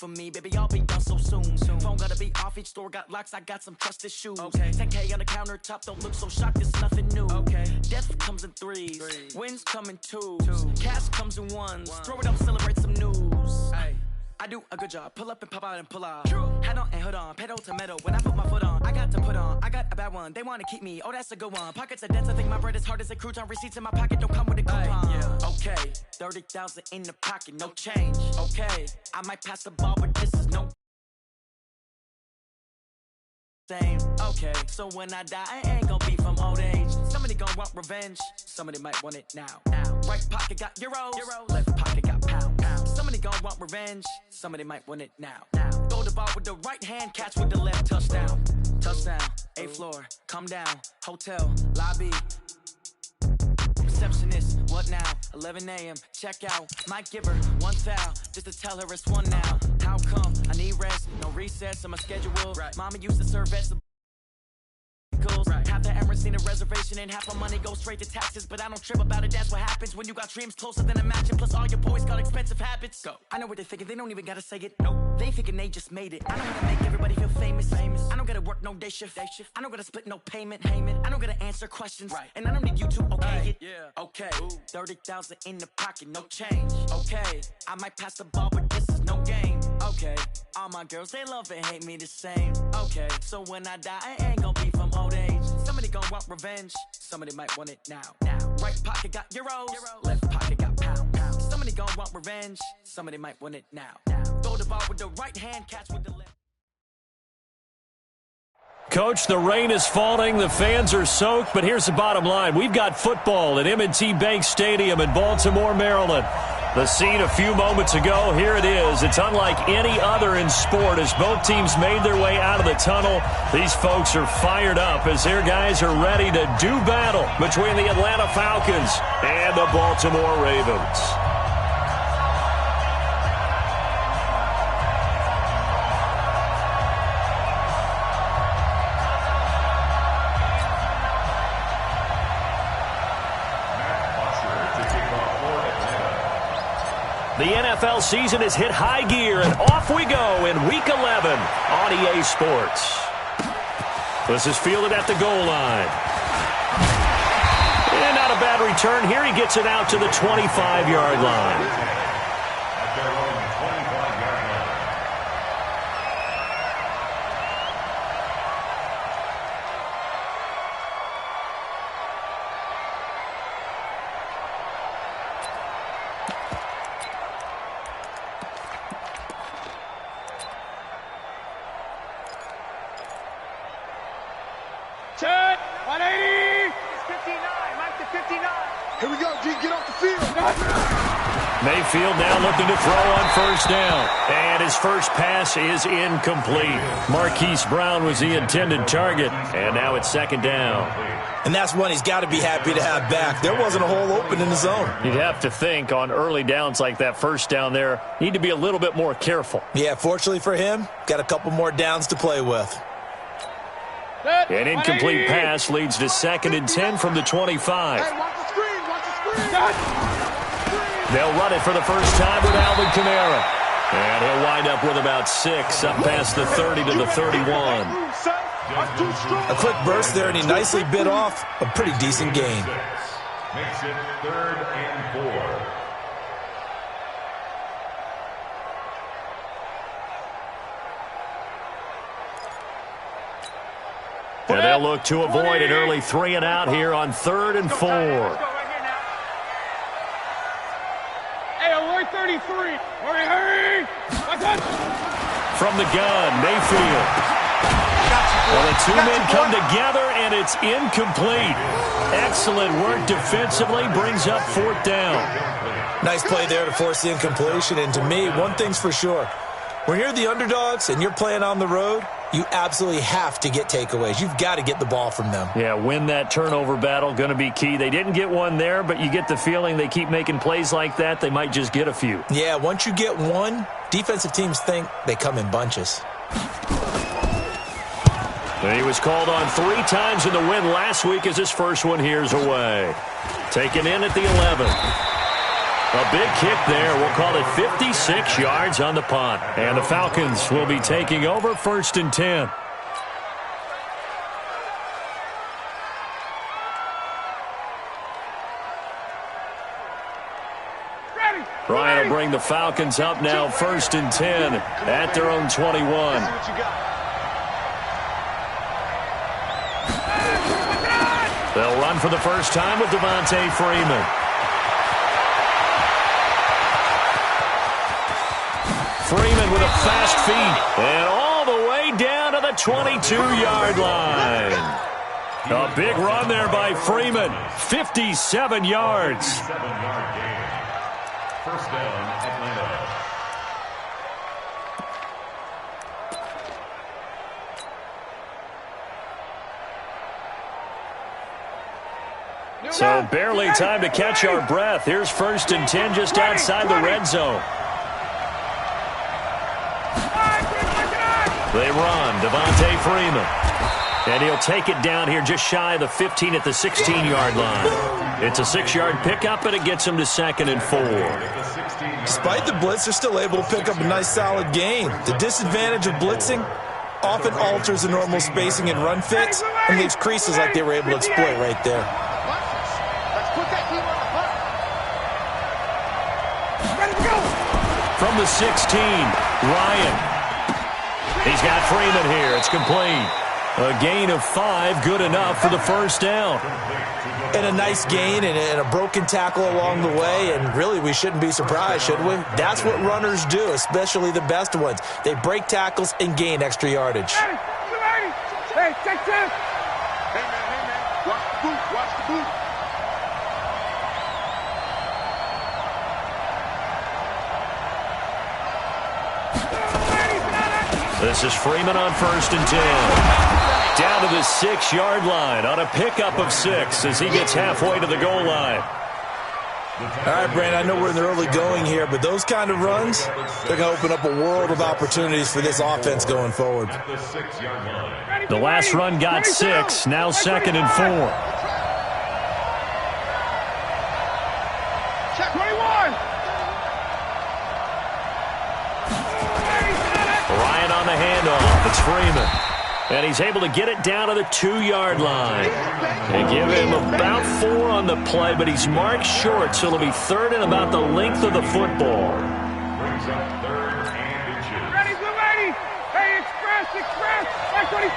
for me, baby, I'll be done so soon. Phone gotta be off, each store got locks, I got some trusted shoes. 10K on the countertop, don't look so shocked, it's nothing new. Death comes in threes, wins come in twos, cash comes in ones, throw it up, celebrate some news. I do a good job, pull up and pop out and pull off. Head on and hood on, pedal to metal, when I put my foot on, I got to put on, I got a bad one, they wanna keep me, oh that's a good one. Pockets are dense, I think my bread is hard as a crouton, receipts in my pocket don't come with a coupon. Okay, 30,000 in the pocket, no change. Okay, I might pass the ball, but this is no same. Okay, so when I die, I ain't gonna be from old age. Somebody gon' want revenge, somebody might want it now. Right pocket got euros, left pocket got pounds. Somebody gon' want revenge, somebody might want it now. Throw the ball with the right hand, catch with the left, touchdown. Touchdown, 8th floor, come down, hotel, lobby. Receptionist, what now? 11 a.m., check out. Might give her one foul, just to tell her it's one now. How come? I need rest, no recess on my schedule. Mama used to serve vegetables. Half the Emirates need a reservation and half my money goes straight to taxes. But I don't trip about it, that's what happens when you got dreams closer than a mansion. Plus all your boys got expensive habits. Go. I know what they're thinking, they don't even gotta say it. Nope. They thinking they just made it. I know how to make everybody feel famous. I don't gotta work no day shift. I don't gotta split no payment. I don't gotta answer questions. And I don't need you to okay it. Okay, 30,000 in the pocket, no change. Okay, I might pass the ball, but this is no game. Okay, all my girls, they love and hate me the same. Okay, so when I die, I ain't gonna be from old age. Somebody gon' want revenge, somebody might want it now. Right pocket got euros, left pocket got pounds. Somebody gon' want revenge, somebody might want it now. Throw the ball with the right hand, catch with the left. Coach, the rain is falling, the fans are soaked, but here's the bottom line. We've got football at M&T Bank Stadium in Baltimore, Maryland. The scene a few moments ago, here it is. It's unlike any other in sport as both teams made their way out of the tunnel. These folks are fired up as their guys are ready to do battle between the Atlanta Falcons and the Baltimore Ravens. The NFL season has hit high gear, and off we go in Week 11 on EA Sports. This is fielded at the goal line. And not a bad return here. He gets it out to the 25-yard line. Mayfield now looking to throw on first down. And his first pass is incomplete. Marquise Brown was the intended target. And now it's second down. And that's one he's got to be happy to have back. There wasn't a hole open in the zone. You'd have to think on early downs like that first down there, need to be a little bit more careful. Yeah, fortunately for him, got a couple more downs to play with. An incomplete pass leads to 2nd and 10 from the 25. Hey, watch the screen, watch the screen. They'll run it for the first time with Alvin Kamara. And he'll wind up with about 6, up past the 30 to the 31. A quick burst there, and he nicely bit off a pretty decent gain. Makes it 3rd and 4. And they'll look to avoid an early 3 and out here on 3rd and 4. 33. Hurry! From the gun, Mayfield. Well, the two men come together, and it's incomplete. Excellent work defensively, brings up 4th down. Nice play there to force the incompletion, and to me, one thing's for sure. When you're the underdogs and you're playing on the road, you absolutely have to get takeaways. You've got to get the ball from them. Yeah, win that turnover battle, going to be key. They didn't get one there, but you get the feeling they keep making plays like that, they might just get a few. Yeah, once you get one, defensive teams think they come in bunches. And he was called on 3 times in the win last week as his first one here's away. Taken in at the 11. A big kick there. We'll call it 56 yards on the punt. And the Falcons will be taking over 1st and 10. Ryan will bring the Falcons up now 1st and 10 at their own 21. They'll run for the first time with Devontae Freeman. Freeman with a fast feet and all the way down to the 22-yard line. A big run there by Freeman. 57 yards. 7-yard gain. First down, Atlanta. So barely time to catch our breath. Here's 1st and 10 just outside the red zone. They run, Devontae Freeman. And he'll take it down here just shy of the 15 at the 16-yard line. It's a 6-yard pickup, and it gets him to 2nd and 4. Despite the blitz, they're still able to pick up a nice solid gain. The disadvantage of blitzing often alters the normal spacing and run fits and leaves creases like they were able to exploit right there. From the 16, Ryan. He's got Freeman here. It's complete. A gain of 5, good enough for the first down. And a nice gain and a broken tackle along the way, and really we shouldn't be surprised, should we? That's what runners do, especially the best ones. They break tackles and gain extra yardage. Hey, check. Hey, man. Watch the boot. This is Freeman on 1st and 10. Down to the 6-yard line on a pickup of 6 as he gets halfway to the goal line. All right, Brandon, I know we're in the early going here, but those kind of runs, they're going to open up a world of opportunities for this offense going forward. The last run got 6, now 2nd and 4. Check 21. Ryan on the handoff. It's Freeman. And he's able to get it down to the 2-yard line. They give him about 4 on the play, but he's marked short, so it'll be 3rd and about the length of the football. Brings up 3rd and inches. Ready, blue lady. Hey, express. Like 25.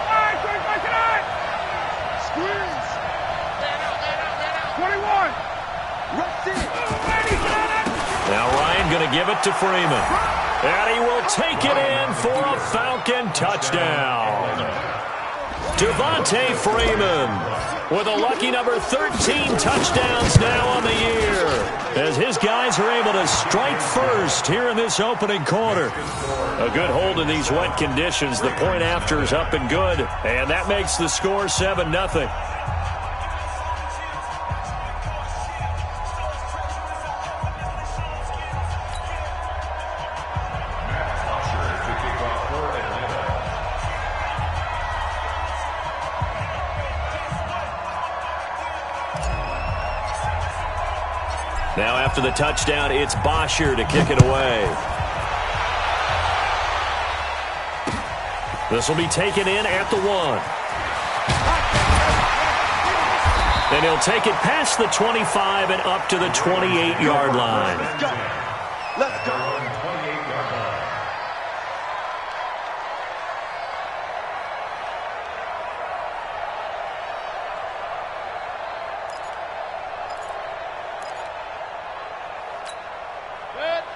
All right, 25 tonight. Squeeze. Man out. 21. Rush it. Now Ryan going to give it to Freeman. And he will take it in for a Falcon touchdown. Devontae Freeman with a lucky number 13 touchdowns now on the year, as his guys are able to strike first here in this opening quarter. A good hold in these wet conditions. The point after is up and good, and that makes the score 7-0. Now after the touchdown, it's Bosher to kick it away. This will be taken in at the 1. And he'll take it past the 25 and up to the 28-yard line. Let's go. 28-yard line.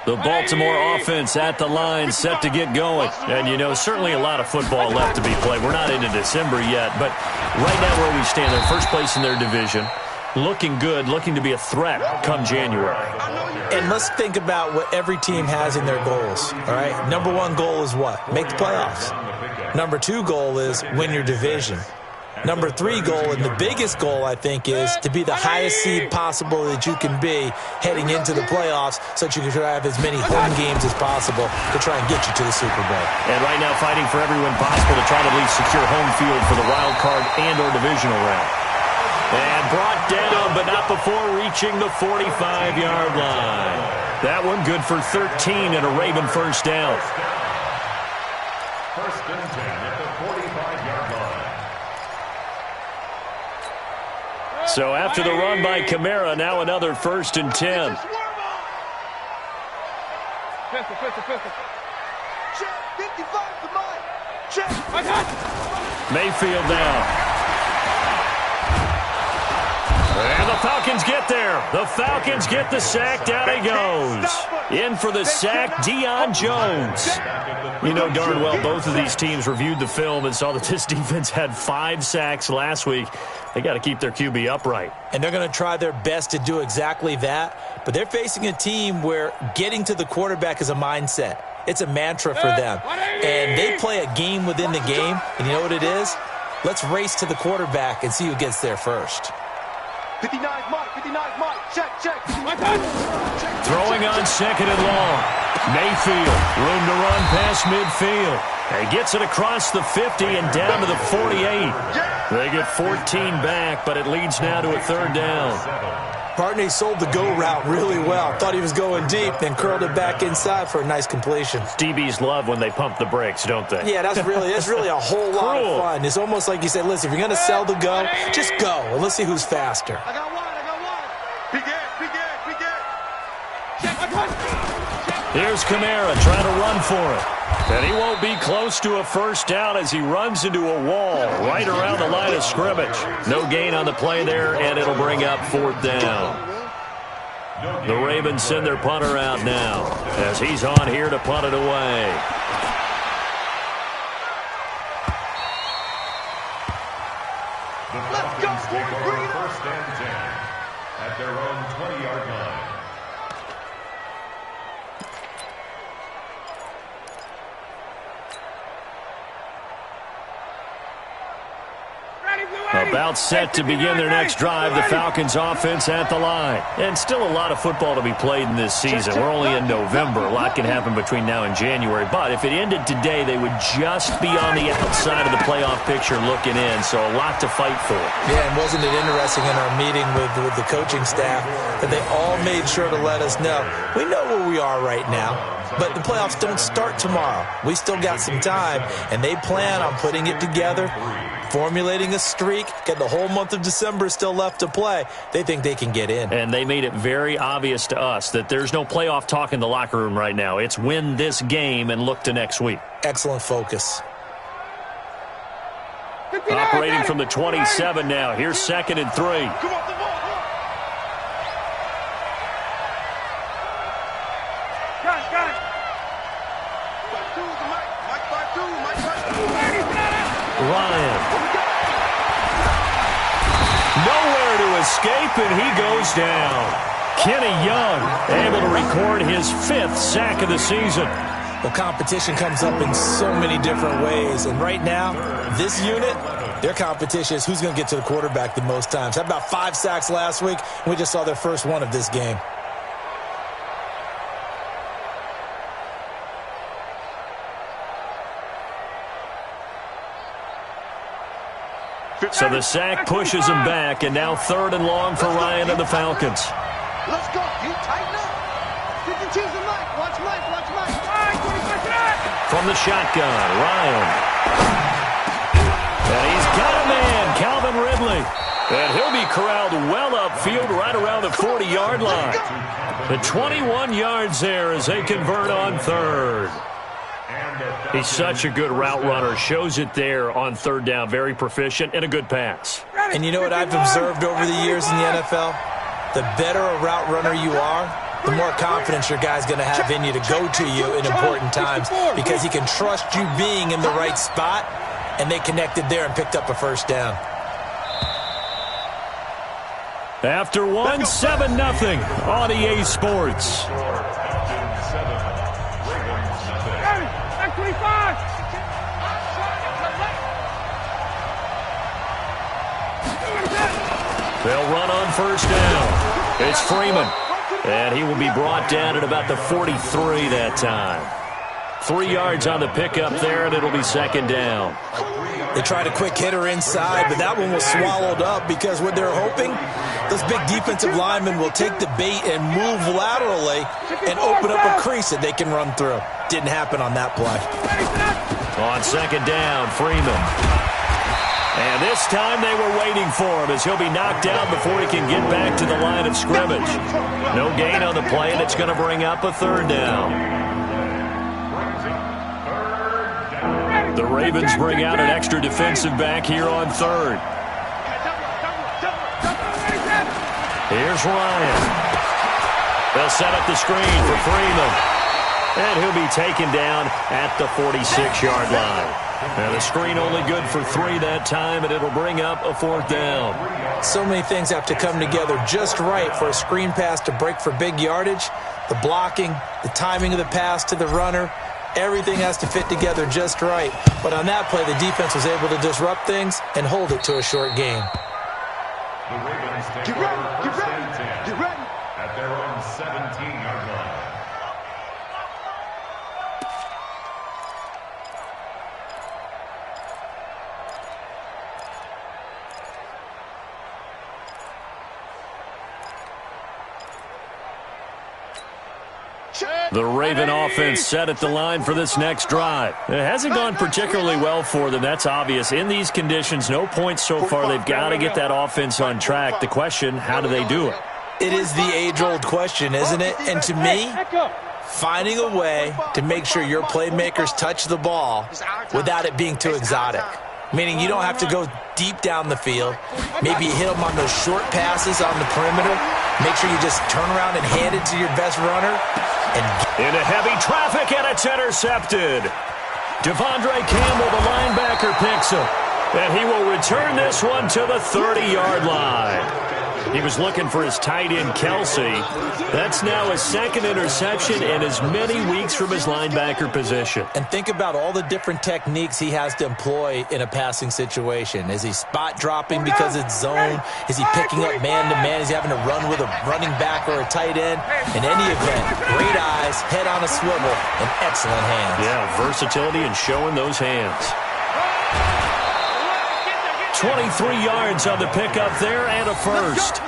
The Baltimore offense at the line, set to get going. And, you know, certainly a lot of football left to be played. We're not into December yet, but right now where we stand, they're first place in their division. Looking good, looking to be a threat come January. And let's think about what every team has in their goals, all right? Number 1 goal is what? Make the playoffs. Number 2 goal is win your division. Number 3 goal, and the biggest goal, I think, is to be the highest seed possible that you can be heading into the playoffs so that you can have as many home games as possible to try and get you to the Super Bowl. And right now fighting for every win possible to try to at least secure home field for the wild card and or divisional round. And brought down, but not before reaching the 45-yard line. That one good for 13 and a Raven first down. First and 10 at the 45-yard line. So after the run by Kamara, now another first and 10. Mayfield now. And the Falcons get there. The Falcons get the sack. Down he goes. In for the sack, Deion Jones. You know darn well both of these teams reviewed the film and saw that this defense had 5 sacks last week. They got to keep their QB upright. And they're going to try their best to do exactly that. But they're facing a team where getting to the quarterback is a mindset. It's a mantra for them. And they play a game within the game. And you know what it is? Let's race to the quarterback and see who gets there first. 59 Mike, 59 Mike, check. Throwing on second and long. Mayfield, room to run past midfield. He gets it across the 50 and down to the 48. They get 14 back, but it leads now to a third down. Partney sold the go route really well. Thought he was going deep, then curled it back inside for a nice completion. DBs love when they pump the brakes, don't they? Yeah, that's really a whole lot of fun. It's almost like you say, listen, if you're going to sell the go, just go, and let's see who's faster. I got one. Begin. Here's Kamara trying to run for it. And he won't be close to a first down as he runs into a wall right around the line of scrimmage. No gain on the play there, and it'll bring up fourth down. The Ravens send their punter out now as he's on here to punt it away. The Falcons take over first and 10 at their own 20-yard line. About set to begin their next drive, the Falcons offense at the line. And still a lot of football to be played in this season. We're only in November. A lot can happen between now and January. But if it ended today, they would just be on the outside of the playoff picture looking in. So a lot to fight for. Yeah, and wasn't it interesting in our meeting with the coaching staff that they all made sure to let us know, we know where we are right now, but the playoffs don't start tomorrow. We still got some time, and they plan on putting it together, formulating a streak, got the whole month of December still left to play. They think they can get in. And they made it very obvious to us that there's no playoff talk in the locker room right now. It's win this game and look to next week. Excellent focus. Operating from the 27 now. Here's second and 3. Come on, the ball. Got it. Ryan. Nowhere to escape, and he goes down. Kenny Young able to record his 5th sack of the season. Well, competition comes up in so many different ways. And right now, this unit, their competition is who's going to get to the quarterback the most times. Had about 5 sacks last week, and we just saw their first one of this game. So the sack pushes him back, and now 3rd and long for Ryan and the Falcons. Let's go. You tighten up. Pick and choose a Mike. Watch Mike. From the shotgun, Ryan. And he's got a man, Calvin Ridley. And he'll be corralled well upfield right around the 40-yard line. The 21 yards there as they convert on 3rd. He's such a good route runner. Shows it there on 3rd down. Very proficient and a good pass. And you know what I've observed over the years in the NFL? The better a route runner you are, the more confidence your guy's going to have in you to go to you in important times because he can trust you being in the right spot, and they connected there and picked up a first down. After one, 7-0 on EA Sports. They'll run on first down. It's Freeman. And he will be brought down at about the 43 that time. 3 yards on the pickup there, and it'll be second down. They tried a quick hitter inside, but that one was swallowed up because what they're hoping, those big defensive linemen will take the bait and move laterally and open up a crease that they can run through. Didn't happen on that play. On second down, Freeman. And this time they were waiting for him as he'll be knocked down before he can get back to the line of scrimmage. No gain on the play, and it's going to bring up a third down. The Ravens bring out an extra defensive back here on third. Here's Ryan. They'll set up the screen for Freeman. And he'll be taken down at the 46-yard line. And the screen only good for 3 that time, and it'll bring up a fourth down. So many things have to come together just right for a screen pass to break for big yardage. The blocking, the timing of the pass to the runner, everything has to fit together just right. But on that play, the defense was able to disrupt things and hold it to a short gain. The Ravens take over first and 10 at their own 17-yard line. The Raven offense set at the line for this next drive. It hasn't gone particularly well for them, that's obvious. In these conditions, no points so far. They've got to get that offense on track. The question, how do they do it? It is the age-old question, isn't it? And to me, finding a way to make sure your playmakers touch the ball without it being too exotic. Meaning you don't have to go deep down the field. Maybe you hit them on those short passes on the perimeter. Make sure you just turn around and hand it to your best runner. Into heavy traffic, and it's intercepted. Devondre Campbell, the linebacker, picks him. And he will return this one to the 30-yard line. He was looking for his tight end, Kelsey. That's now his second interception in as many weeks from his linebacker position. And think about all the different techniques he has to employ in a passing situation. Is he spot dropping because it's zone? Is he picking up man-to-man? Is he having to run with a running back or a tight end? In any event, great eyes, head on a swivel, and excellent hands. Yeah, versatility and showing those hands. 23 yards on the pickup there and a first.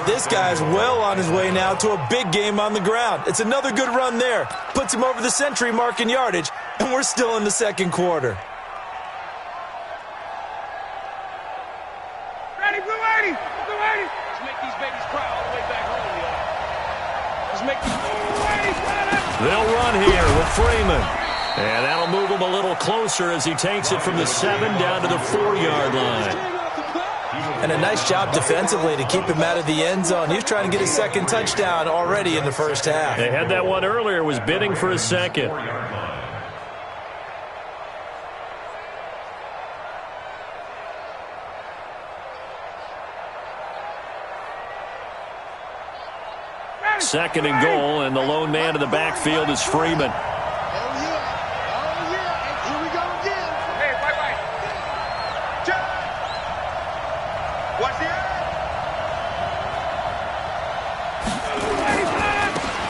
This guy's well on his way now to a big game on the ground. It's another good run there. Puts him over the century mark in yardage, and we're still in the second quarter. Ready, Blue 80! Blue 80! Let's make these babies cry all the way back home, y'all. Let's make these Blue 80 cry. They'll run here with Freeman. And that'll move him a little closer as he takes it from the 7 down to the 4-yard line. And a nice job defensively to keep him out of the end zone. He was trying to get his second touchdown already in the first half. They had that one earlier, was bidding for his second. Second and goal, and the lone man in the backfield is Freeman.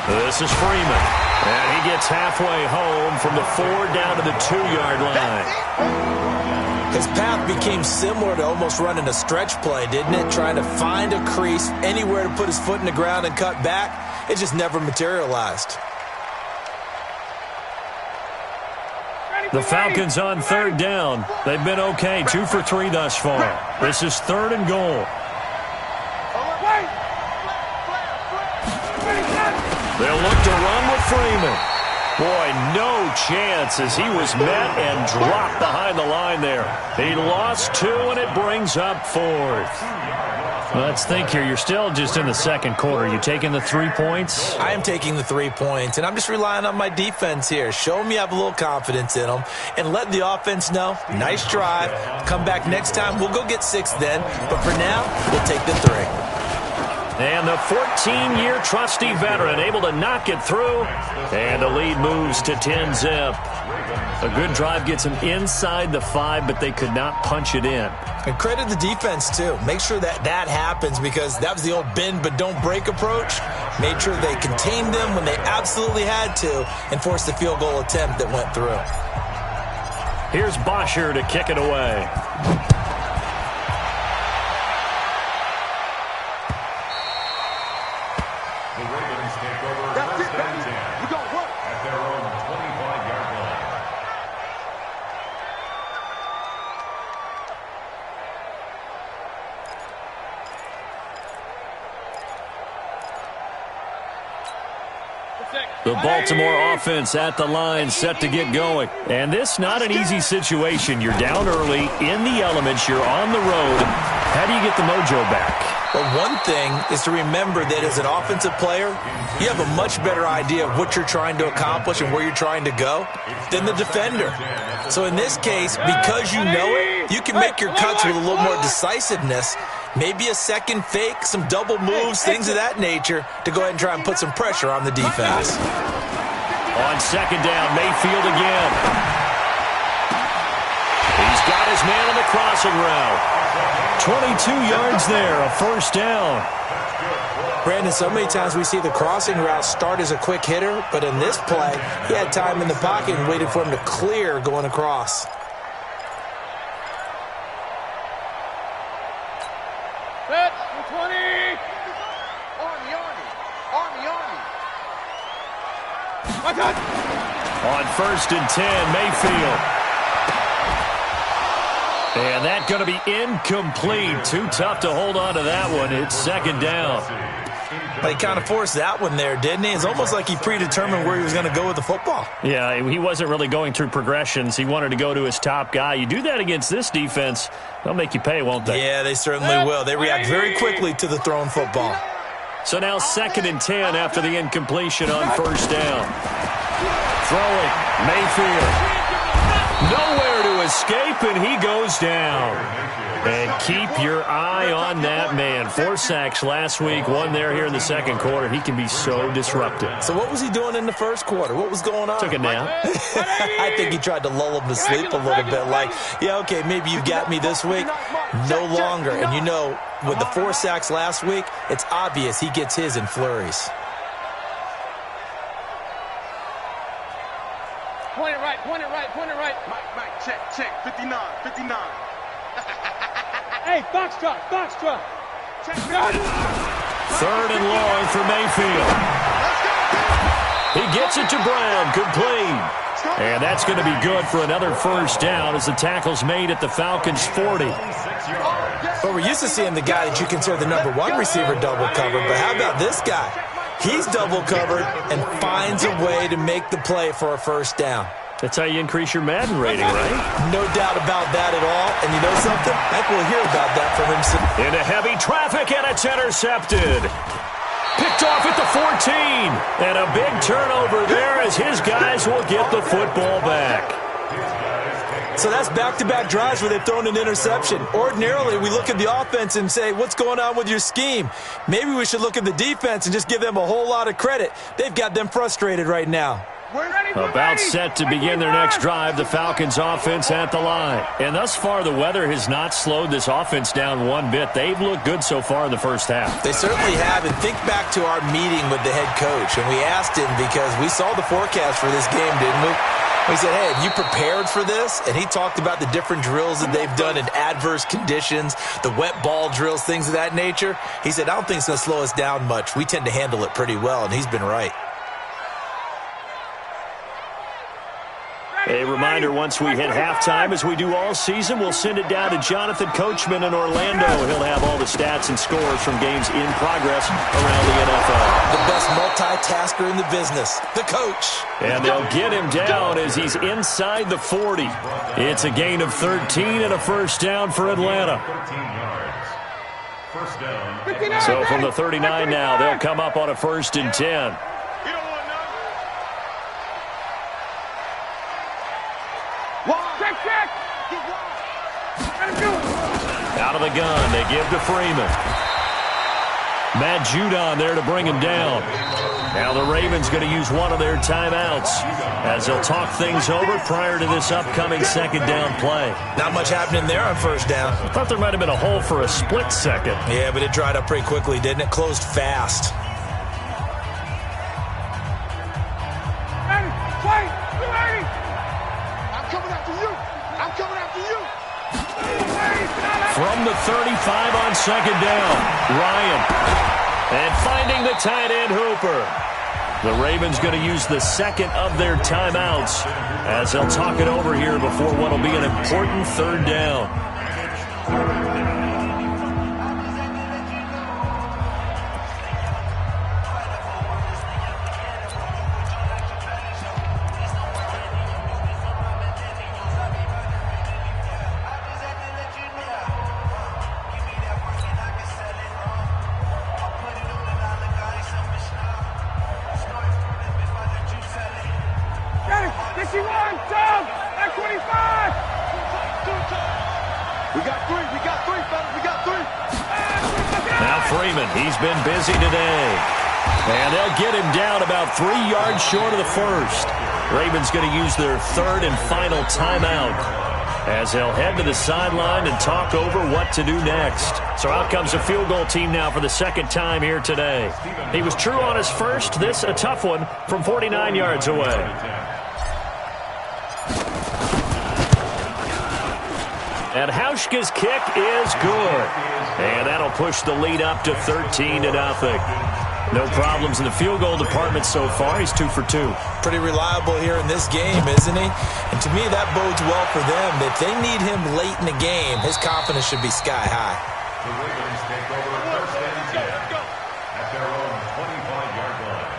This is Freeman, and he gets halfway home from the 4 down to the 2-yard line. His path became similar to almost running a stretch play, didn't it? Trying to find a crease, anywhere to put his foot in the ground and cut back. It just never materialized. The Falcons on third down. They've been okay, 2 for 3 thus far. This is third and goal. They'll look to run with Freeman. Boy, no chance as he was met and dropped behind the line there. He lost 2, and it brings up 4th. Let's think here. You're still just in the second quarter. You taking the 3 points? I am taking the 3 points, and I'm just relying on my defense here. Show them you have a little confidence in them, and let the offense know, nice drive. Come back next time. We'll go get 6 then, but for now, we'll take the 3. And the 14-year trusty veteran able to knock it through. And the lead moves to 10-zip. A good drive gets them inside the 5, but they could not punch it in. And credit the defense, too. Make sure that happens, because that was the old bend but don't break approach. Made sure they contained them when they absolutely had to and forced the field goal attempt that went through. Here's Bosher to kick it away. The Ravens take over first and 10 at their own 25-yard line. The Baltimore offense at the line, set to get going. And this not an easy situation. You're down early, in the elements, you're on the road. How do you get the mojo back? Well, one thing is to remember that as an offensive player, you have a much better idea of what you're trying to accomplish and where you're trying to go than the defender. So in this case, because you know it, you can make your cuts with a little more decisiveness, maybe a second fake, some double moves, things of that nature, to go ahead and try and put some pressure on the defense. On second down, Mayfield again. He's got his man on the crossing route. 22 yards there, a first down. Brandon, so many times we see the crossing route start as a quick hitter, but in this play, he had time in the pocket and waited for him to clear going across. Set, 20. Army. My God. On first and 10, Mayfield. And that's going to be incomplete. Too tough to hold on to that one. It's second down. But he kind of forced that one there, didn't he? It's almost like he predetermined where he was going to go with the football. Yeah, he wasn't really going through progressions. He wanted to go to his top guy. You do that against this defense, they'll make you pay, won't they? Yeah, they certainly will. They react very quickly to the thrown football. So now second and 10 after the incompletion on first down. Throwing, Mayfield. Nowhere to escape, and he goes down. And keep your eye on that man. 4 sacks last week, 1 there here in the second quarter. He can be so disruptive. So what was he doing in the first quarter? What was going on? Took a nap. I think he tried to lull him to sleep a little bit. Like, yeah, okay, maybe you got me this week. No longer. And you know, with the 4 sacks last week, it's obvious he gets his in flurries. Point it right. Mike, check, 59. Hey, Foxtrot. Check. Third and long for Mayfield. He gets it to Brown, complete. And that's going to be good for another first down as the tackle's made at the Falcons' 40. But we're used to seeing the guy that you consider the number 1 receiver double covered. But how about this guy? He's double covered and finds a way to make the play for a first down. That's how you increase your Madden rating, right? No doubt about that at all. And you know something? I think we'll hear about that from him soon. Into heavy traffic, and it's intercepted. Picked off at the 14. And a big turnover there as his guys will get the football back. So that's back-to-back drives where they've thrown an interception. Ordinarily, we look at the offense and say, what's going on with your scheme? Maybe we should look at the defense and just give them a whole lot of credit. They've got them frustrated right now. About set to begin their next drive, the Falcons offense at the line. And thus far, the weather has not slowed this offense down one bit. They've looked good so far in the first half. They certainly have. And think back to our meeting with the head coach. And we asked him, because we saw the forecast for this game, didn't we? We said, hey, have you prepared for this? And he talked about the different drills that they've done in adverse conditions, the wet ball drills, things of that nature. He said, I don't think it's going to slow us down much. We tend to handle it pretty well, and he's been right. A reminder, once we hit halftime, as we do all season, we'll send it down to Jonathan Coachman in Orlando. He'll have all the stats and scores from games in progress around the NFL. The best multitasker in the business, the coach. And they'll get him down as he's inside the 40. It's a gain of 13 and a first down for Atlanta. 13 yards. First down. So from the 39 now, they'll come up on a first and 10. Out of the gun, they give to Freeman. Matt Judon there to bring him down. Now the Ravens going to use one of their timeouts as they'll talk things over prior to this upcoming second down play. Not much happening there on first down. I thought there might have been a hole for a split second. Yeah, but it dried up pretty quickly, didn't it? Closed fast. From the 35 on second down, Ryan. And finding the tight end, Hooper. The Ravens going to use the second of their timeouts as they'll talk it over here before what will be an important third down. He's been busy today. And they'll get him down about 3 yards short of the first. Ravens going to use their third and final timeout as they'll head to the sideline and talk over what to do next. So out comes a field goal team now for the second time here today. He was true on his first. This a tough one from 49 yards away. And Hauschka's kick is good. And that'll push the lead up to 13-0. No problems in the field goal department so far. He's 2 for 2. Pretty reliable here in this game, isn't he? And to me, that bodes well for them. If they need him late in the game, his confidence should be sky high. The Ravens take over first and 10 at their own 25-yard line.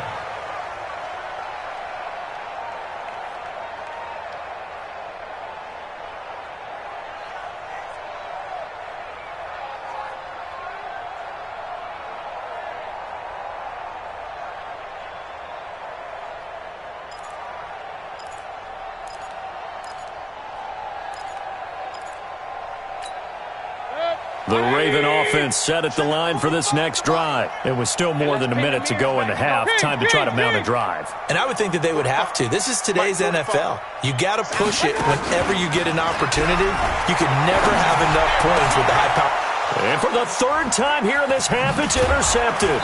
The Raven offense set at the line for this next drive. It was still more than a minute to go in the half. Time to try to mount a drive. And I would think that they would have to. This is today's NFL. You got to push it whenever you get an opportunity. You can never have enough points with the high power. And for the third time here in this half, it's intercepted.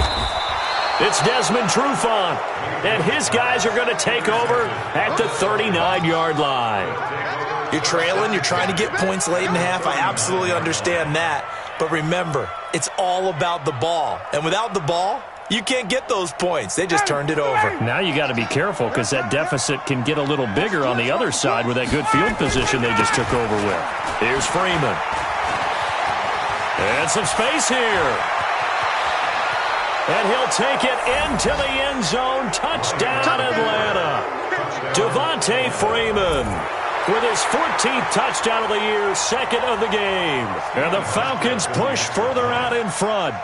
It's Desmond Trufant. And his guys are going to take over at the 39-yard line. You're trailing. You're trying to get points late in the half. I absolutely understand that. But remember, it's all about the ball. And without the ball, you can't get those points. They just turned it over. Now you got to be careful because that deficit can get a little bigger on the other side with that good field position they just took over with. Here's Freeman. And some space here. And he'll take it into the end zone. Touchdown, Atlanta. Devontae Freeman with his 14th touchdown of the year, second of the game. And the Falcons push further out in front.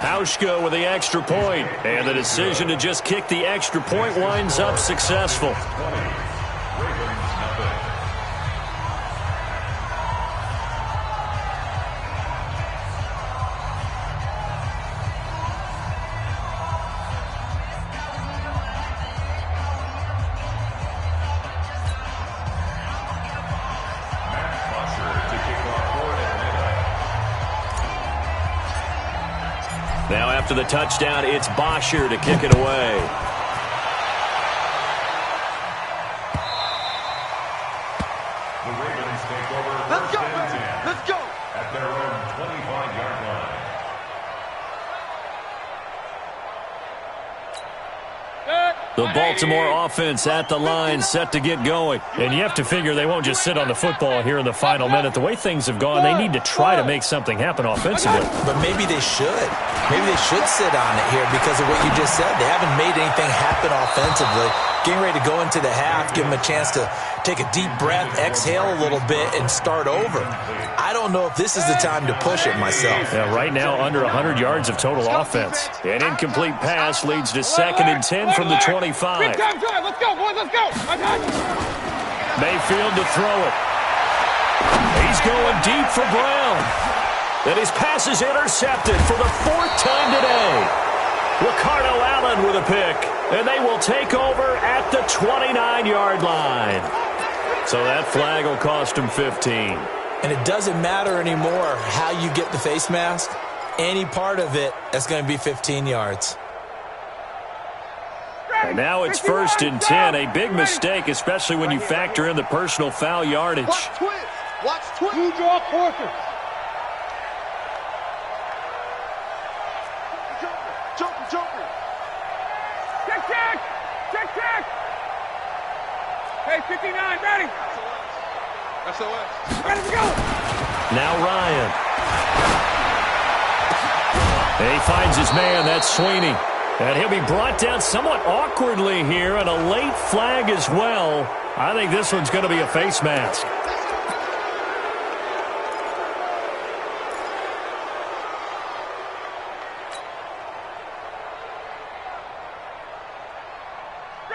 Hauschka with the extra point. And the decision to just kick the extra point winds up successful. Now after the touchdown, it's Bosher to kick it away. The Ravens take over first and 10. Let's go. At their own 25-yard line. The Baltimore offense at the line, set to get going. And you have to figure they won't just sit on the football here in the final minute. The way things have gone, they need to try to make something happen offensively. But maybe they should. Maybe they should sit on it here because of what you just said. They haven't made anything happen offensively. Getting ready to go into the half, give them a chance to take a deep breath, exhale a little bit, and start over. I don't know if this is the time to push it myself. Yeah, right now under 100 yards of total offense. An incomplete pass leads to 2nd and 10 from the 25. Let's go, boys, let's go. Mayfield to throw it. He's going deep for Brown. And his pass is intercepted for the 4th time today. Ricardo Allen with a pick. And they will take over at the 29-yard line. So that flag will cost him 15. And it doesn't matter anymore how you get the face mask. Any part of it, that's going to be 15 yards. And now it's 1st and 10. A big mistake, especially when you factor in the personal foul yardage. Watch twist. You draw quarters. Jumper. Check. Hey, 59, ready. SOS. Ready to go. Now Ryan. And he finds his man. That's Sweeney. And he'll be brought down somewhat awkwardly here, and a late flag as well. I think this one's going to be a face mask.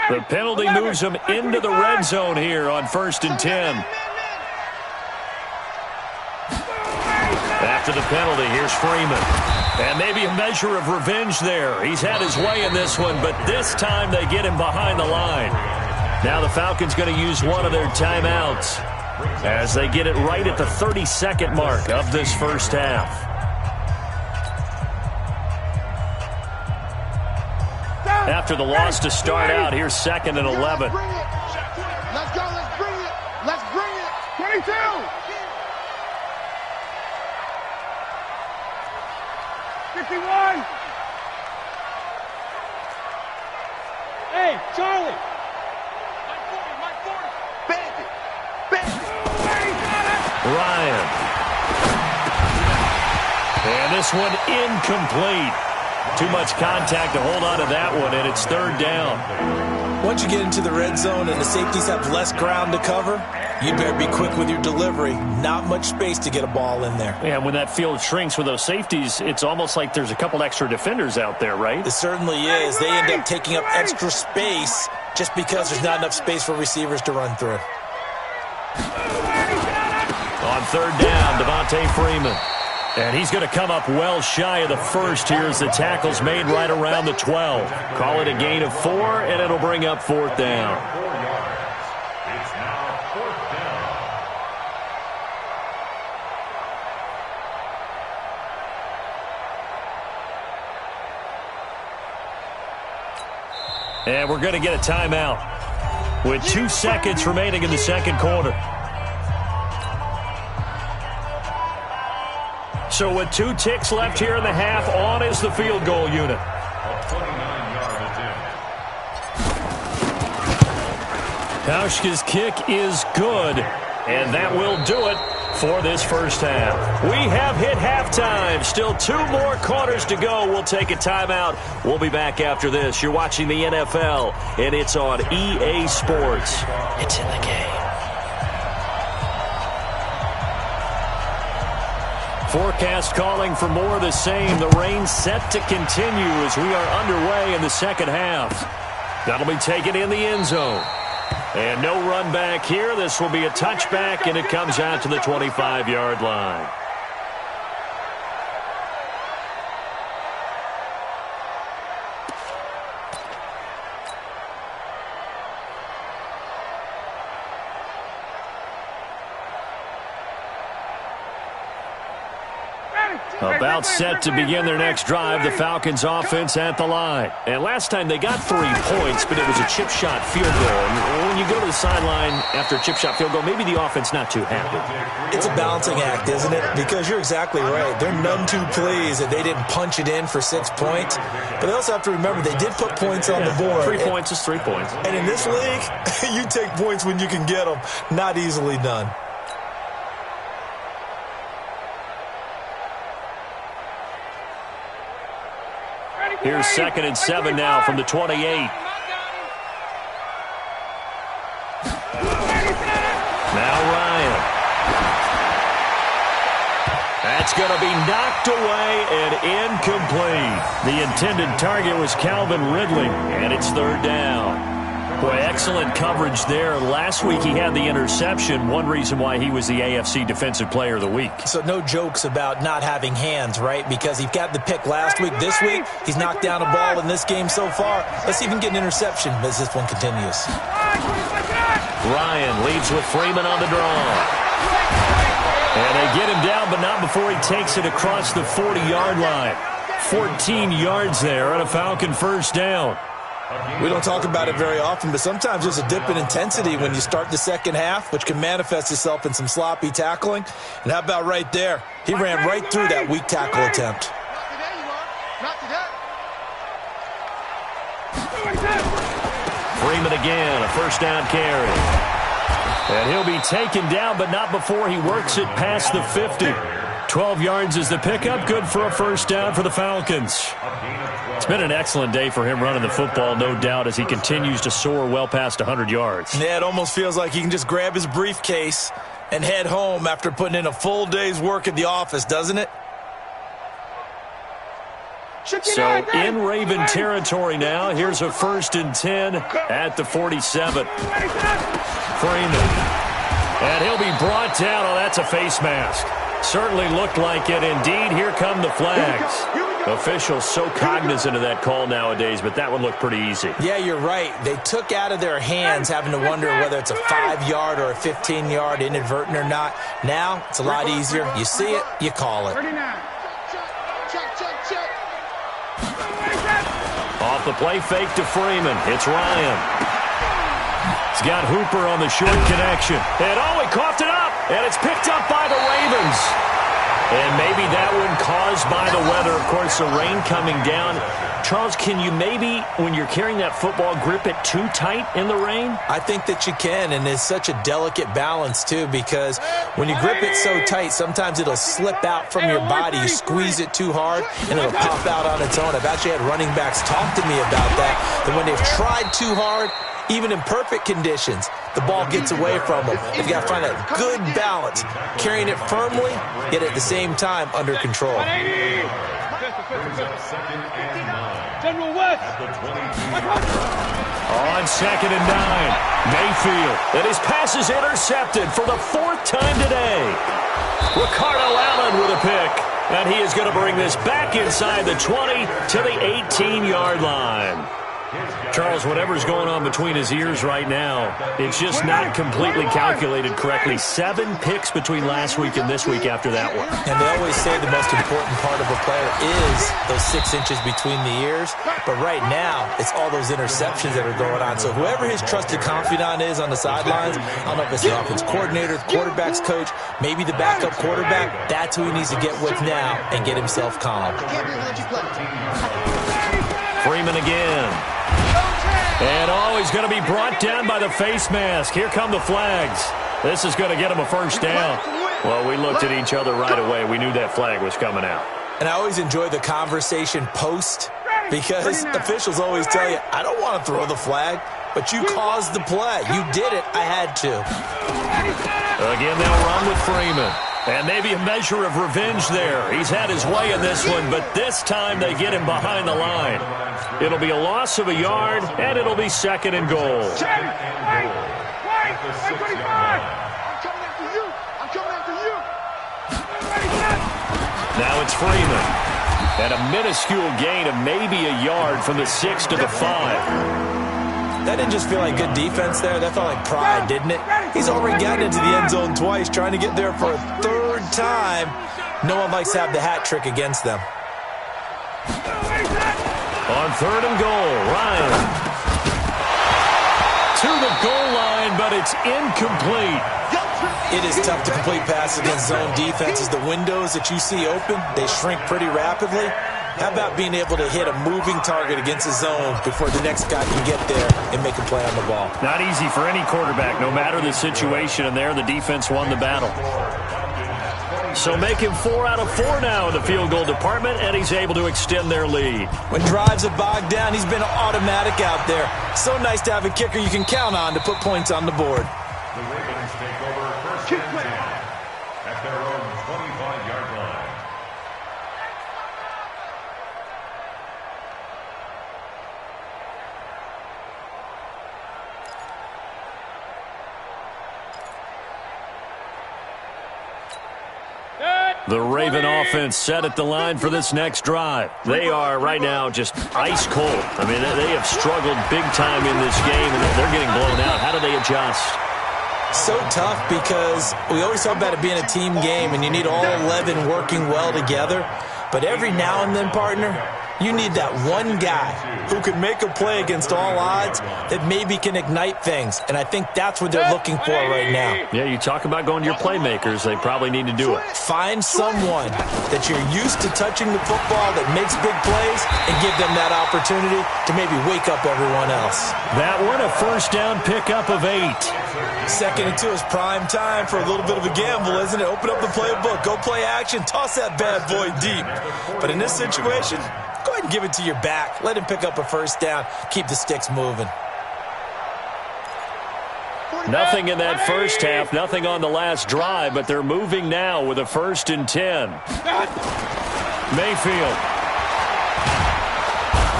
The penalty moves him into the red zone here on 1st and 10. After the penalty, here's Freeman. And maybe a measure of revenge there. He's had his way in this one, but this time they get him behind the line. Now the Falcons going to use one of their timeouts as they get it right at the 30-second mark of this first half. After the loss to start out, here's 2nd and 11. Let's go. Let's bring it. 22. Hey, Charlie. Mike 40. Bandit. Ryan. And this one incomplete. Too much contact to hold on to that one, and it's 3rd down. Once you get into the red zone and the safeties have less ground to cover, you better be quick with your delivery. Not much space to get a ball in there. Yeah, when that field shrinks with those safeties, it's almost like there's a couple extra defenders out there, right? It certainly is. They end up taking up extra space just because there's not enough space for receivers to run through. On 3rd down, Devontae Freeman. And he's going to come up well shy of the first here as the tackle's made right around the 12. Call it a gain of 4, and it'll bring up 4th down. 4 yards. It's now 4th down. And we're going to get a timeout with 2 seconds remaining in the second quarter. So with 2 ticks left here in the half, on is the field goal unit. A 29-yard attempt. Pauschke's kick is good, and that will do it for this first half. We have hit halftime. Still 2 more quarters to go. We'll take a timeout. We'll be back after this. You're watching the NFL, and it's on EA Sports. It's in the game. Forecast calling for more of the same. The rain set to continue as we are underway in the second half. That'll be taken in the end zone. And no run back here. This will be a touchback, and it comes out to the 25-yard line. About set to begin their next drive, the Falcons offense at the line. And last time they got 3 points, but it was a chip shot field goal. And when you go to the sideline after a chip shot field goal, maybe the offense not too happy. It's a balancing act, isn't it? Because you're exactly right. They're none too pleased that they didn't punch it in for 6 points. But they also have to remember they did put points on the board. 3 points is 3 points. And in this league, you take points when you can get them. Not easily done. Here's 2nd and 7 now from the 28. Now Ryan. That's going to be knocked away and incomplete. The intended target was Calvin Ridley, and it's 3rd down. Boy, excellent coverage there. Last week he had the interception, one reason why he was the AFC Defensive Player of the Week. So no jokes about not having hands, right? Because he got the pick last week. This week, he's knocked down a ball in this game so far. Let's even get an interception as this one continues. Ryan leads with Freeman on the draw. And they get him down, but not before he takes it across the 40-yard line. 14 yards there on a Falcon first down. We don't talk about it very often, but sometimes there's a dip in intensity when you start the second half, which can manifest itself in some sloppy tackling. And how about right there? He ran right through that weak tackle attempt. Freeman again, a first down carry. And he'll be taken down, but not before he works it past the 50. 12 yards is the pickup, good for a first down for the Falcons. It's been an excellent day for him running the football, no doubt, as he continues to soar well past 100 yards. Yeah, it almost feels like he can just grab his briefcase and head home after putting in a full day's work at the office, doesn't it? So in Raven territory now, here's a 1st and 10 at the 47. Freeman. And he'll be brought down. Oh, that's a face mask. Certainly looked like it. Indeed, here come the flags. Officials so cognizant of that call nowadays, but that would look pretty easy. Yeah, you're right. They took out of their hands having to wonder whether it's a 5-yard or a 15-yard inadvertent or not. Now, it's a lot easier. You see it, you call it. Off the play fake to Freeman. It's Ryan. He's got Hooper on the short connection. And oh, he coughed it up. And it's picked up by the Ravens. And maybe that one caused by the weather. Of course, the rain coming down. Charles, can you maybe, when you're carrying that football, grip it too tight in the rain? I think that you can, and it's such a delicate balance, too, because when you grip it so tight, sometimes it'll slip out from your body. You squeeze it too hard, and it'll pop out on its own. I've actually had running backs talk to me about that when they've tried too hard, even in perfect conditions, the ball gets away from them. They've got to find that good balance, carrying it firmly, yet at the same time under control. General West. On 2nd and 9, Mayfield. And his pass is intercepted for the 4th time today. Ricardo Allen with a pick. And he is going to bring this back inside the 20 to the 18-yard line. Charles, whatever's going on between his ears right now, it's just not completely calculated correctly. 7 picks between last week and this week after that one. And they always say the most important part of a player is those 6 inches between the ears. But right now, it's all those interceptions that are going on. So whoever his trusted confidant is on the sidelines, I don't know if it's the offense coordinator, the quarterback's coach, maybe the backup quarterback, that's who he needs to get with now and get himself calm. Freeman again. And oh, he's going to be brought down by the face mask. Here come the flags. This is going to get him a first down. Well, we looked at each other right away. We knew that flag was coming out. And I always enjoy the conversation post because officials always tell you, I don't want to throw the flag, but you caused the play. You did it. I had to. Again, they'll run with Freeman. And maybe a measure of revenge there. He's had his way in this one, but this time they get him behind the line. It'll be a loss of a yard, and it'll be 2nd and goal. Now it's Freeman. And a minuscule gain of maybe a yard from the 6 to the 5. That didn't just feel like good defense there. That felt like pride, didn't it? He's already gotten into the end zone twice, trying to get there for a 3rd time. No one likes to have the hat trick against them. On 3rd and goal, Ryan. To the goal line, but it's incomplete. It is tough to complete passes against zone defenses. The windows that you see open, they shrink pretty rapidly. How about being able to hit a moving target against a zone before the next guy can get there and make a play on the ball? Not easy for any quarterback, no matter the situation, and there the defense won the battle. So making 4 out of 4 now in the field goal department, and he's able to extend their lead. When drives are bogged down, he's been automatic out there. So nice to have a kicker you can count on to put points on the board. The Ravens take over 1st and 10 at their own 25-yard line. The Raven offense set at the line for this next drive. They are right now just ice cold. I mean, they have struggled big time in this game, and they're getting blown out. How do they adjust? So tough because we always talk about it being a team game, and you need all 11 working well together. But every now and then, partner, you need that one guy who can make a play against all odds that maybe can ignite things. And I think that's what they're looking for right now. Yeah, you talk about going to your playmakers. They probably need to do it. Find someone that you're used to touching the football that makes big plays and give them that opportunity to maybe wake up everyone else. That one, a first down pickup of 8. 2nd and 2 is prime time for a little bit of a gamble, isn't it? Open up the playbook, go play action, toss that bad boy deep. But in this situation, go ahead and give it to your back. Let him pick up a first down. Keep the sticks moving. Nothing in that first half, nothing on the last drive, but they're moving now with a 1st and 10. Mayfield.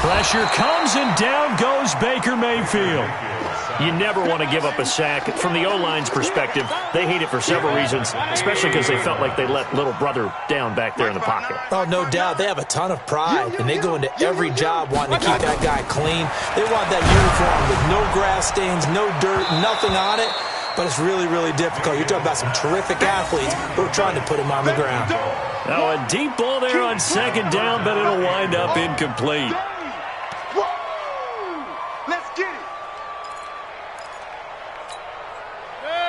Pressure comes and down goes Baker Mayfield. You never want to give up a sack. From the O-line's perspective, they hate it for several reasons, especially because they felt like they let little brother down back there in the pocket. Oh, no doubt. They have a ton of pride, and they go into every job wanting to keep that guy clean. They want that uniform with no grass stains, no dirt, nothing on it, but it's really, really difficult. You're talking about some terrific athletes who are trying to put him on the ground. Now a deep ball there on 2nd down, but it'll wind up incomplete.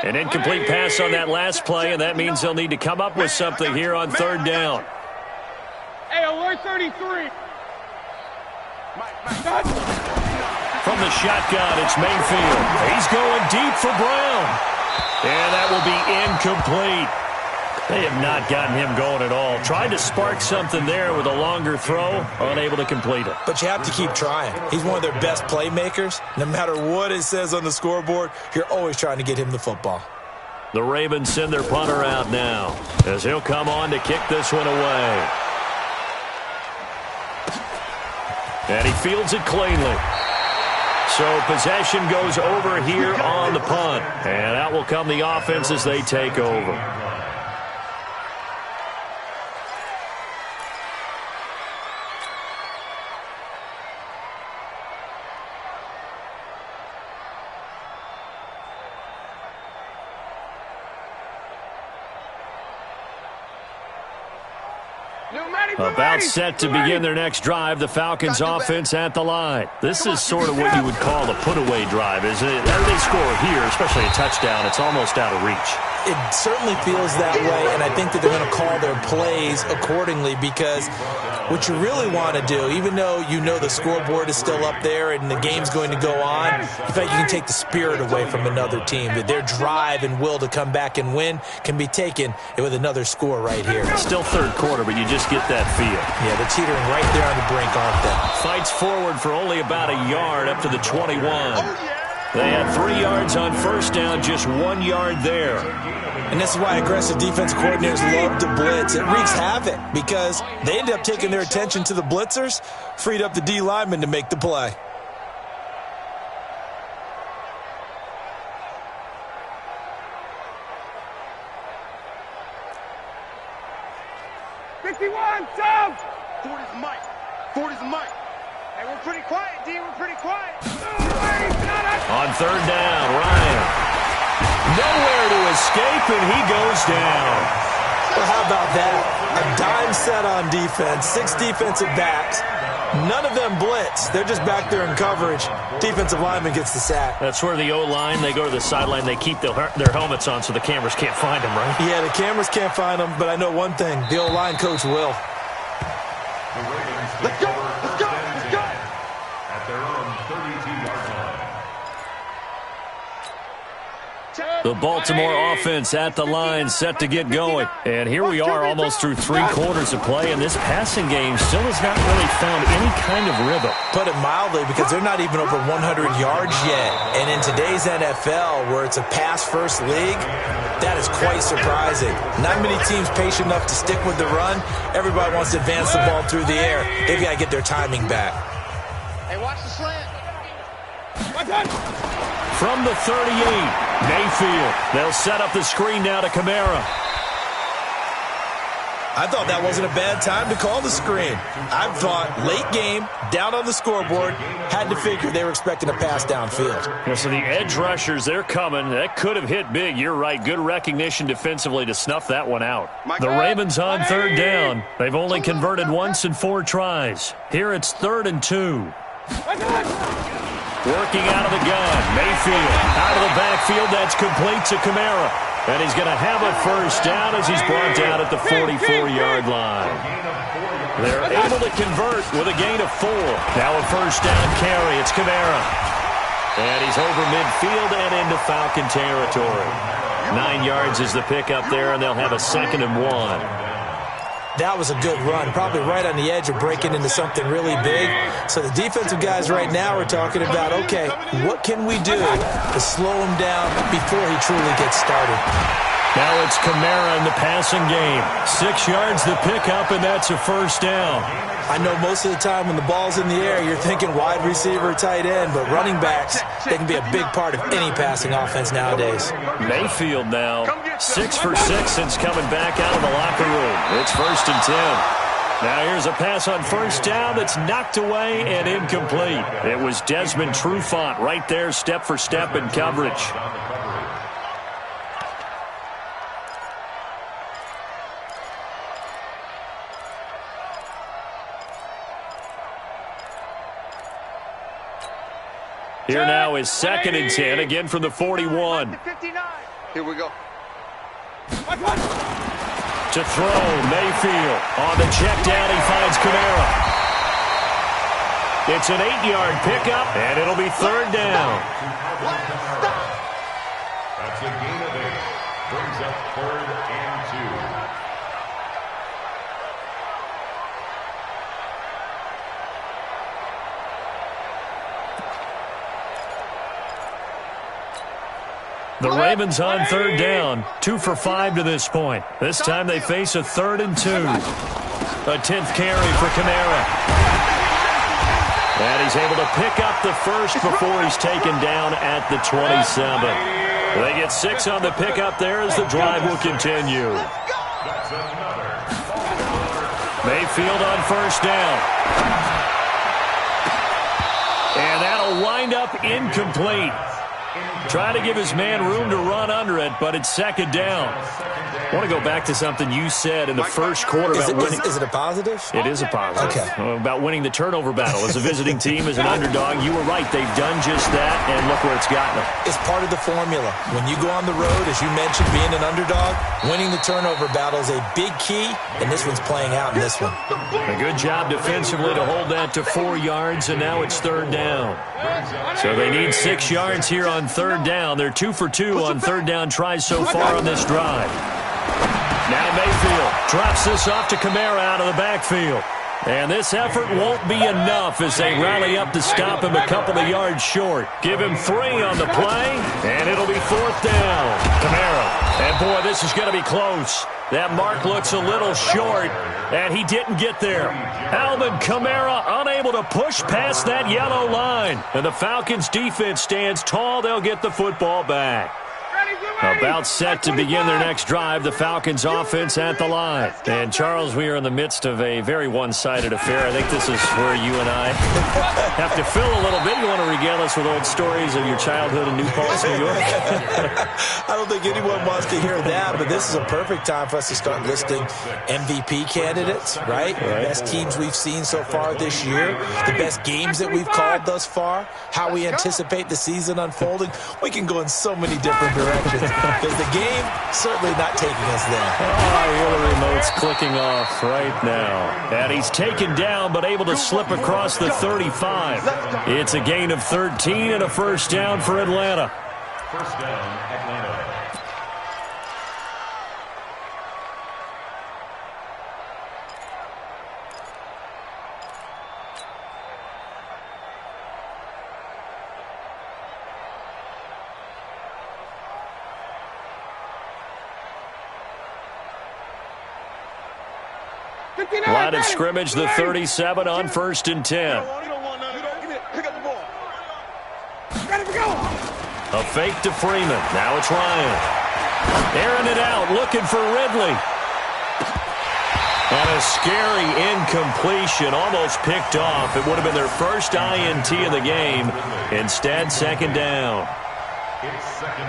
An incomplete pass on that last play, and that means they'll need to come up with something here on 3rd down. Hey, alert 33. From the shotgun, it's Mayfield. He's going deep for Brown. And that will be incomplete. They have not gotten him going at all. Tried to spark something there with a longer throw, unable to complete it. But you have to keep trying. He's one of their best playmakers. No matter what it says on the scoreboard, you're always trying to get him the football. The Ravens send their punter out now, as he'll come on to kick this one away. And he fields it cleanly. So possession goes over here on the punt. And out will come the offense as they take over. About set to begin their next drive, the Falcons offense at the line. This is sort of what you would call a put-away drive, isn't it? They score here, especially a touchdown. It's almost out of reach. It certainly feels that way, and I think that they're going to call their plays accordingly because what you really want to do, even though you know the scoreboard is still up there and the game's going to go on, in fact, you can take the spirit away from another team. That their drive and will to come back and win can be taken with another score right here. Still 3rd quarter, but you just get that feel. Yeah, they're teetering right there on the brink, aren't they? Fights forward for only about a yard up to the 21. They had 3 yards on 1st down, just 1 yard there. And this is why aggressive defensive coordinators love to blitz. It wreaks havoc because they end up taking their attention to the blitzers, freed up the D lineman to make the play. Ford is Mike. Ford is Mike. Hey, we're pretty quiet, D. We're pretty quiet. On 3rd down, Ryan. Nowhere to escape, and he goes down. Well, how about that? A dime set on defense, 6 defensive backs. None of them blitz. They're just back there in coverage. Defensive lineman gets the sack. That's where the O-line, they go to the sideline, they keep their helmets on so the cameras can't find them, right? Yeah, the cameras can't find them, but I know one thing. The O-line coach will. Let's go! Let's go! Let's go! At their own 32-yard line. The Baltimore offense at the line, set to get going. And here we are almost through 3 quarters of play, and this passing game still has not really found any kind of rhythm. Put it mildly, because they're not even over 100 yards yet. And in today's NFL, where it's a pass-first league, that is quite surprising. Not many teams patient enough to stick with the run. Everybody wants to advance the ball through the air. They've got to get their timing back. Hey, watch the slant. From the 38, Mayfield. They'll set up the screen now to Kamara. I thought that wasn't a bad time to call the screen. I thought late game, down on the scoreboard, had to figure they were expecting a pass downfield. Yeah, so the edge rushers, they're coming. That could have hit big. You're right. Good recognition defensively to snuff that one out. The Ravens on third down. They've only converted once in 4 tries. Here it's 3rd and 2. Working out of the gun. Mayfield out of the backfield. That's complete to Kamara. And he's going to have a first down as he's brought down at the 44-yard line. They're able to convert with a gain of 4. Now a first down carry. It's Kamara. And he's over midfield and into Falcon territory. 9 yards is the pickup there, and they'll have a 2nd and 1. That was a good run, probably right on the edge of breaking into something really big. So the defensive guys right now are talking about, okay, what can we do to slow him down before he truly gets started? Now it's Kamara in the passing game. 6 yards the pickup, and that's a first down. I know most of the time when the ball's in the air, you're thinking wide receiver, tight end, but running backs, they can be a big part of any passing offense nowadays. Mayfield now, 6 for 6 since coming back out of the locker room. It's 1st and 10. Now here's a pass on first down that's knocked away and incomplete. It was Desmond Trufant right there, step for step in coverage. Here now is 2nd and 10, again from the 41. Here we go. To throw, Mayfield. On the check down, he finds Kamara. It's an 8-yard pickup, and it'll be 3rd down. That's a gain of 8. Brings up 3rd and 2. The Ravens on 3rd down, 2 for 5 to this point. This time they face a 3rd and 2. A 10th carry for Kamara. And he's able to pick up the first before he's taken down at the 27. They get 6 on the pickup there as the drive will continue. Mayfield on first down. And that'll wind up incomplete. Trying to give his man room to run under it, but it's 2nd down. I want to go back to something you said in the first quarter about winning. Is it a positive? It is a positive. Okay. About winning the turnover battle. As a visiting team, as an underdog, you were right. They've done just that, and look where it's gotten them. It's part of the formula. When you go on the road, as you mentioned, being an underdog, winning the turnover battle is a big key, and this one's playing out in this one. A good job defensively to hold that to 4 yards, and now it's 3rd down. So they need 6 yards here on 3rd down. They're 2 for 2 on 3rd down tries so far on this drive. Now Mayfield drops this off to Kamara out of the backfield. And this effort won't be enough as they rally up to stop him a couple of yards short. Give him 3 on the play, and it'll be 4th down. Kamara. And, boy, this is going to be close. That mark looks a little short, and he didn't get there. Alvin Kamara unable to push past that yellow line. And the Falcons' defense stands tall. They'll get the football back. About set to begin their next drive, the Falcons offense at the line. And, Charles, we are in the midst of a very one-sided affair. I think this is where you and I have to fill a little bit. You want to regale us with old stories of your childhood in New Paltz, New York? I don't think anyone wants to hear that, but this is a perfect time for us to start listing MVP candidates, right? The best teams we've seen so far this year, the best games that we've called thus far, how we anticipate the season unfolding. We can go in so many different directions. Because the game certainly not taking us there. Oh, the remote's clicking off right now. And he's taken down but able to slip across the 35. It's a gain of 13 and a first down for Atlanta. First down, Atlanta. Line of scrimmage, the 37 on 1st and 10. A fake to Freeman. Now it's Ryan. Airing it out, looking for Ridley. And a scary incompletion, almost picked off. It would have been their first INT of the game. Instead, second down.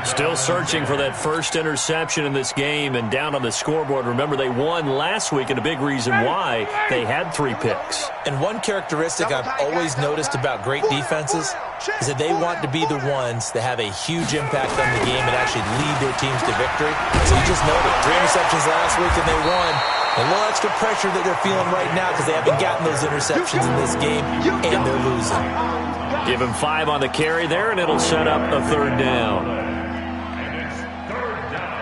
Still searching for that first interception in this game and down on the scoreboard. Remember, they won last week, and a big reason why they had 3 picks. And one characteristic I've always noticed about great defenses is that they want to be the ones that have a huge impact on the game and actually lead their teams to victory. So you just noted 3 interceptions last week and they won. A little extra pressure that they're feeling right now because they haven't gotten those interceptions in this game, and they're losing. Give him 5 on the carry there, and it'll set up a third down. And it's third down.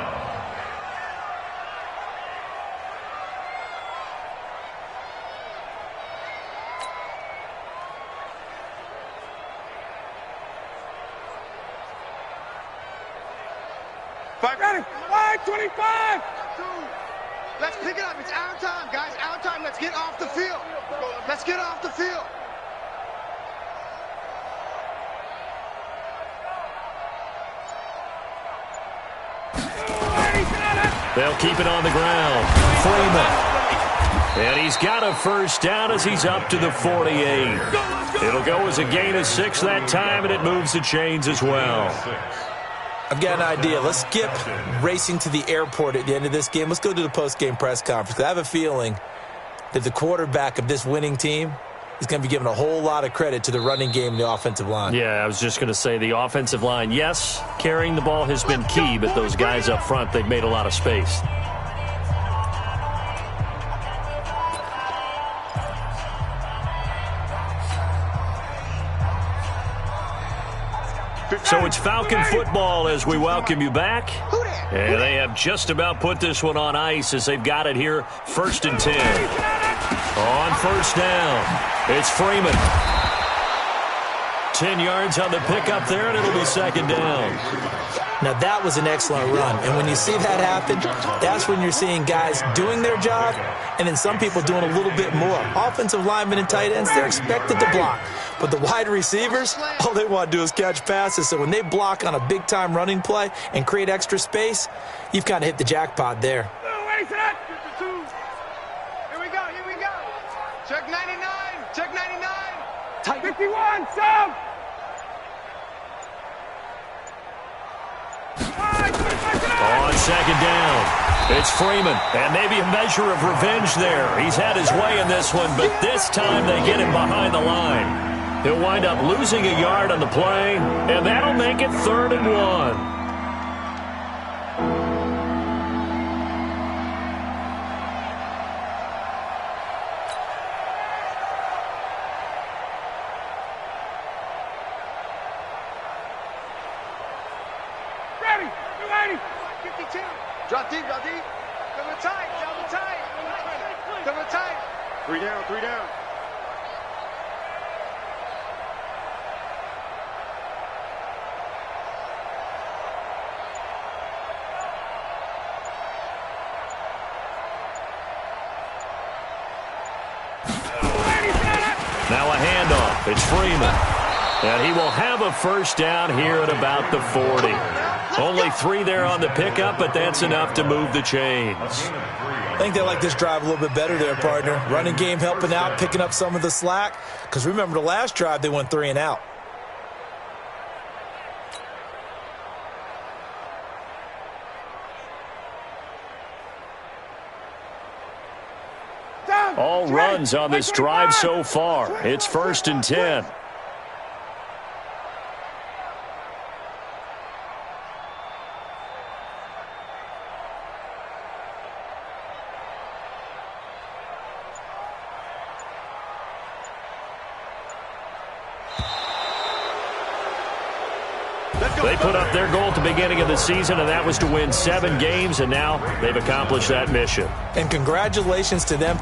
Ready? 5:25. Let's pick it up. It's our time, guys. Our time. Let's get off the field. Let's get off the field. They'll keep it on the ground. Freeman. And he's got a first down as he's up to the 48. It'll go as a gain of 6 that time, and it moves the chains as well. I've got an idea. Let's skip racing to the airport at the end of this game. Let's go to the post-game press conference. I have a feeling that the quarterback of this winning team is going to be giving a whole lot of credit to the running game and the offensive line. Yeah, I was just going to say the offensive line, yes, carrying the ball has been key, but those guys up front, they've made a lot of space. So it's Falcon football as we welcome you back. And they have just about put this one on ice as they've got it here, 1st and 10. On first down, it's Freeman. 10 yards on the pickup there, and it'll be second down. Now, that was an excellent run. And when you see that happen, that's when you're seeing guys doing their job and then some people doing a little bit more. Offensive linemen and tight ends, they're expected to block. But the wide receivers, all they want to do is catch passes. So when they block on a big-time running play and create extra space, you've kind of hit the jackpot there. Here we go. Here we go. Check 99. Check 99. Tight. 51. Sub. On second down, it's Freeman, and maybe a measure of revenge there. He's had his way in this one, but this time they get him behind the line. He'll wind up losing a yard on the play, and that'll make it 3rd and 1. Drop deep, drop deep. Double tight, double tight. Double tight. 3 down, 3 down. Now a handoff. It's Freeman. And he will have a first down here at about the 40. Only 3 there on the pickup, but that's enough to move the chains. I think they like this drive a little bit better there, partner. Running game helping out, picking up some of the slack. Because remember, the last drive, they went 3 and out. All runs on this drive so far. It's 1st and 10. They put up their goal at the beginning of the season, and that was to win 7 games, and now they've accomplished that mission. And congratulations to them.